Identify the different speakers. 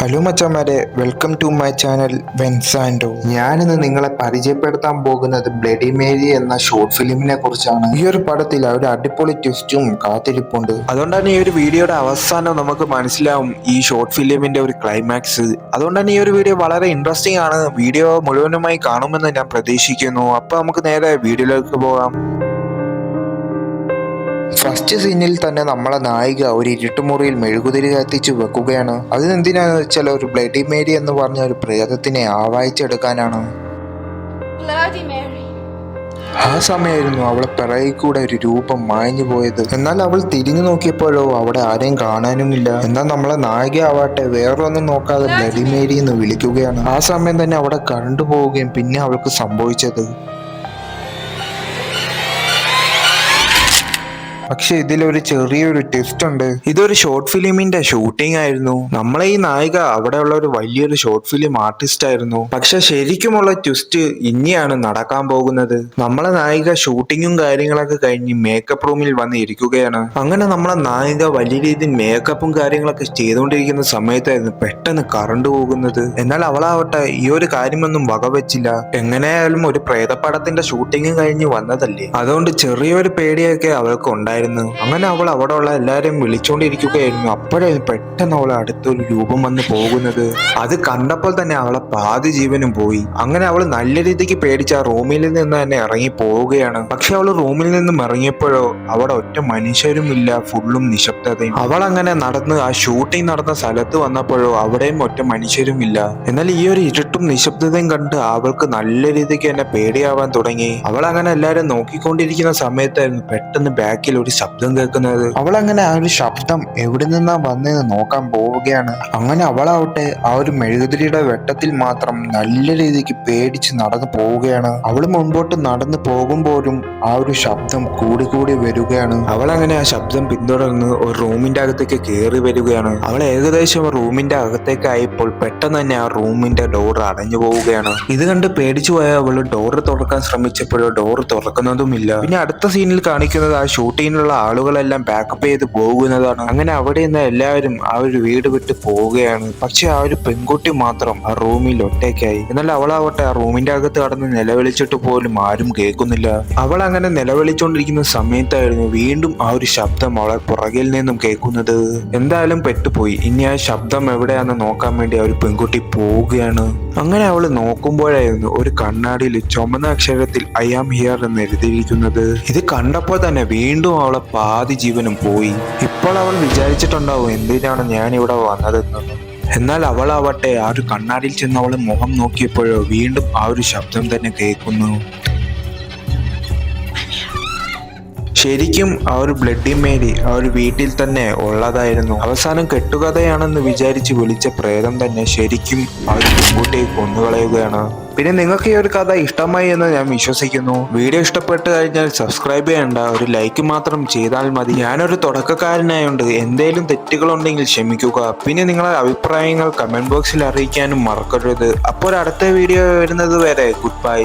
Speaker 1: Hello മച്ചാമാരെ, welcome to my channel വെൻസാൻഡോ. ഞാനിന്ന് നിങ്ങളെ പരിചയപ്പെടുത്താൻ പോകുന്നത് ബ്ലഡി മേരി എന്ന ഷോർട്ട് ഫിലിമിനെ കുറിച്ചാണ്. ഈ ഒരു പടത്തിൽ ഒരു അടിപൊളി ട്വിസ്റ്റും കാത്തിരിപ്പുണ്ട്. അതുകൊണ്ട് തന്നെ ഈ ഒരു വീഡിയോയുടെ അവസാനം നമുക്ക് മനസ്സിലാവും ഈ ഷോർട്ട് ഫിലിമിന്റെ ഒരു ക്ലൈമാക്സ്. അതുകൊണ്ട് തന്നെ ഈ ഒരു വീഡിയോ വളരെ ഇൻട്രസ്റ്റിംഗ് ആണ്. വീഡിയോ മുഴുവനുമായി കാണുമെന്ന് ഞാൻ പ്രതീക്ഷിക്കുന്നു. അപ്പൊ നമുക്ക് നേരെ വീഡിയോയിലേക്ക് പോകാം. ഫസ്റ്റ് സീനിൽ തന്നെ നമ്മളെ നായിക ഒരു ഇരുട്ടുമുറിയിൽ മെഴുകുതിരി കത്തിച്ച് വെക്കുകയാണ്. അതിനെന്തിനാന്ന് വെച്ചാൽ ഒരു ബ്ലഡി മേരി എന്ന് പറഞ്ഞ ഒരു പ്രേതത്തിനെ ആവാഹിച്ചെടുക്കാനാണ്.
Speaker 2: Bloody Mary.
Speaker 1: ആ സമയമായിരുന്നു അവളെ പിറകിൽ കൂടെ ഒരു രൂപം മാഞ്ഞു പോയത്. എന്നാൽ അവൾ തിരിഞ്ഞു നോക്കിയപ്പോഴോ അവിടെ ആരെയും കാണാനുമില്ല. എന്നാൽ നമ്മളെ നായിക ആവാട്ടെ വേറൊന്നും നോക്കാതെ ബ്ലഡി മേരി എന്ന് വിളിക്കുകയാണ്. ആ സമയം തന്നെ അവിടെ കറണ്ട് പോവുകയും പിന്നെ അവൾക്ക് സംഭവിച്ചത്. പക്ഷെ ഇതിലൊരു ചെറിയൊരു ട്വിസ്റ്റ് ഉണ്ട്. ഇതൊരു ഷോർട്ട് ഫിലിമിന്റെ ഷൂട്ടിംഗ് ആയിരുന്നു. നമ്മളെ ഈ നായിക അവിടെയുള്ള ഒരു വലിയൊരു ഷോർട്ട് ഫിലിം ആർട്ടിസ്റ്റ് ആയിരുന്നു. പക്ഷെ ശരിക്കുമുള്ള ട്വിസ്റ്റ് ഇനിയാണ് നടക്കാൻ പോകുന്നത്. നമ്മളെ നായിക ഷൂട്ടിങ്ങും കാര്യങ്ങളൊക്കെ കഴിഞ്ഞ് മേക്കപ്പ് റൂമിൽ വന്ന് ഇരിക്കുകയാണ്. അങ്ങനെ നമ്മളെ നായിക വലിയ രീതിയിൽ മേക്കപ്പും കാര്യങ്ങളൊക്കെ ചെയ്തുകൊണ്ടിരിക്കുന്ന സമയത്തായിരുന്നു പെട്ടെന്ന് കറണ്ട് പോകുന്നത്. എന്നാൽ അവളാവട്ടെ ഈ ഒരു കാര്യമൊന്നും വകവെച്ചില്ല. എങ്ങനെയായാലും ഒരു പ്രേതപ്പടത്തിന്റെ ഷൂട്ടിംഗ് കഴിഞ്ഞ് വന്നതല്ലേ, അതുകൊണ്ട് ചെറിയൊരു പേടിയൊക്കെ അവൾക്ക് ഉണ്ടായിരുന്നു. അങ്ങനെ അവൾ അവിടെ ഉള്ള എല്ലാരെയും വിളിച്ചോണ്ടിരിക്കുകയായിരുന്നു. അപ്പോഴായിരുന്നു പെട്ടെന്ന് അവളെ അടുത്തൊരു രൂപം വന്ന് പോകുന്നത്. അത് കണ്ടപ്പോൾ തന്നെ അവളെ പാതി ജീവനും പോയി. അങ്ങനെ അവൾ നല്ല രീതിക്ക് പേടിച്ച് ആ റൂമിൽ നിന്ന് തന്നെ ഇറങ്ങി പോവുകയാണ്. പക്ഷെ അവൾ റൂമിൽ നിന്നും ഇറങ്ങിയപ്പോഴോ അവിടെ ഒറ്റ മനുഷ്യരും ഇല്ല, ഫുള്ളും നിശബ്ദതയും. അവൾ അങ്ങനെ നടന്ന് ആ ഷൂട്ടിംഗ് നടന്ന സ്ഥലത്ത് വന്നപ്പോഴോ അവിടെയും ഒറ്റ മനുഷ്യരും ഇല്ല. എന്നാൽ ഈ ഒരു ഇരുട്ടും നിശബ്ദതയും കണ്ട് അവൾക്ക് നല്ല രീതിക്ക് തന്നെ പേടിയാവാൻ തുടങ്ങി. അവൾ അങ്ങനെ എല്ലാരും നോക്കിക്കൊണ്ടിരിക്കുന്ന സമയത്തായിരുന്നു പെട്ടെന്ന് ബാക്കിൽ ഒരു ശബ്ദം കേൾക്കുന്നത്. അവൾ അങ്ങനെ ആ ഒരു ശബ്ദം എവിടെ നിന്നാ വന്നതെന്ന് നോക്കാൻ പോവുകയാണ്. അങ്ങനെ അവളാവട്ടെ ആ ഒരു മെഴുകുതിരിയുടെ വെട്ടത്തിൽ മാത്രം നല്ല രീതിക്ക് പേടിച്ച് നടന്നു പോവുകയാണ്. അവൾ മുൻപോട്ട് നടന്നു പോകുമ്പോഴും ആ ഒരു ശബ്ദം കൂടി കൂടി വരികയാണ്. അവൾ അങ്ങനെ ആ ശബ്ദം പിന്തുടർന്ന് ഒരു റൂമിന്റെ അകത്തേക്ക് കയറി വരികയാണ്. അവൾ ഏകദേശം റൂമിന്റെ അകത്തേക്ക് ആയപ്പോൾ പെട്ടെന്ന് തന്നെ ആ റൂമിന്റെ ഡോർ അടഞ്ഞു പോവുകയാണ്. ഇത് കണ്ട് പേടിച്ചു പോയ അവൾ ഡോർ തുറക്കാൻ ശ്രമിച്ചപ്പോഴോ ഡോർ തുറക്കുന്നതുമില്ല. പിന്നെ അടുത്ത സീനിൽ കാണിക്കുന്നത് ആ ഷൂട്ടിങ്ങിനുള്ള ആളുകളെല്ലാം ബാക്കപ്പ് ചെയ്ത് പോകുന്നതാണ്. അങ്ങനെ അവിടെ നിന്ന് എല്ലാവരും ആ ഒരു വീട് വിട്ട് പോവുകയാണ്. പക്ഷെ ആ ഒരു പെൺകുട്ടി മാത്രം ആ റൂമിൽ ഒറ്റയ്ക്കായി. എന്നാൽ അവളാവട്ടെ ആ റൂമിന്റെ അകത്ത് കടന്ന് നിലവിളിച്ചിട്ട് പോലും ആരും കേൾക്കുന്നില്ല. അവൾ അങ്ങനെ നിലവിളിച്ചുകൊണ്ടിരിക്കുന്ന സമയത്തായിരുന്നു വീണ്ടും ആ ഒരു ശബ്ദം അവളെ പുറകിൽ നിന്നും കേൾക്കുന്നത്. എന്തായാലും പെട്ടുപോയി. ഇനി ആ ശബ്ദം എവിടെയാണെന്ന് നോക്കാൻ വേണ്ടി ആ ഒരു പെൺകുട്ടി പോവുകയാണ്. അങ്ങനെ അവൾ നോക്കുമ്പോഴായിരുന്നു ഒരു കണ്ണാടിയിൽ ചുമന്ന അക്ഷരത്തിൽ ഐ ആം ഹിയർ എന്ന് എഴുതിയിരിക്കുന്നത്. ഇത് കണ്ടപ്പോൾ തന്നെ വീണ്ടും അവളെ പാതി ജീവനും പോയി. ഇപ്പോൾ അവൾ വിചാരിച്ചിട്ടുണ്ടാവും എന്തിനാണ് ഞാൻ ഇവിടെ വന്നതെന്ന്. എന്നാൽ അവളാവട്ടെ ആ ഒരു കണ്ണാടിയിൽ ചെന്ന് അവൾ മുഖം നോക്കിയപ്പോഴോ വീണ്ടും ആ ഒരു ശബ്ദം തന്നെ കേൾക്കുന്നു. ശരിക്കും ആ ഒരു ബ്ലഡി മേരി ആ ഒരു വീട്ടിൽ തന്നെ ഉള്ളതായിരുന്നു. അവസാനം കെട്ടുകഥയാണെന്ന് വിചാരിച്ച് വിളിച്ച പ്രേതം തന്നെ ശരിക്കും ആ ഒരു പെൺകുട്ടിയെ കൊന്നുകളയുകയാണ്. പിന്നെ നിങ്ങൾക്ക് ഈ ഒരു കഥ ഇഷ്ടമായി എന്ന് ഞാൻ വിശ്വസിക്കുന്നു. വീഡിയോ ഇഷ്ടപ്പെട്ട് കഴിഞ്ഞാൽ സബ്സ്ക്രൈബ് ചെയ്യേണ്ട, ഒരു ലൈക്ക് മാത്രം ചെയ്താൽ മതി. ഞാനൊരു തുടക്കക്കാരനായോണ്ട് എന്തെങ്കിലും തെറ്റുകളുണ്ടെങ്കിൽ ക്ഷമിക്കുക. പിന്നെ നിങ്ങളുടെ അഭിപ്രായങ്ങൾ കമന്റ് ബോക്സിൽ അറിയിക്കാനും മറക്കരുത്. അപ്പോൾ അടുത്ത വീഡിയോ വരുന്നത് വരെ ഗുഡ് ബൈ.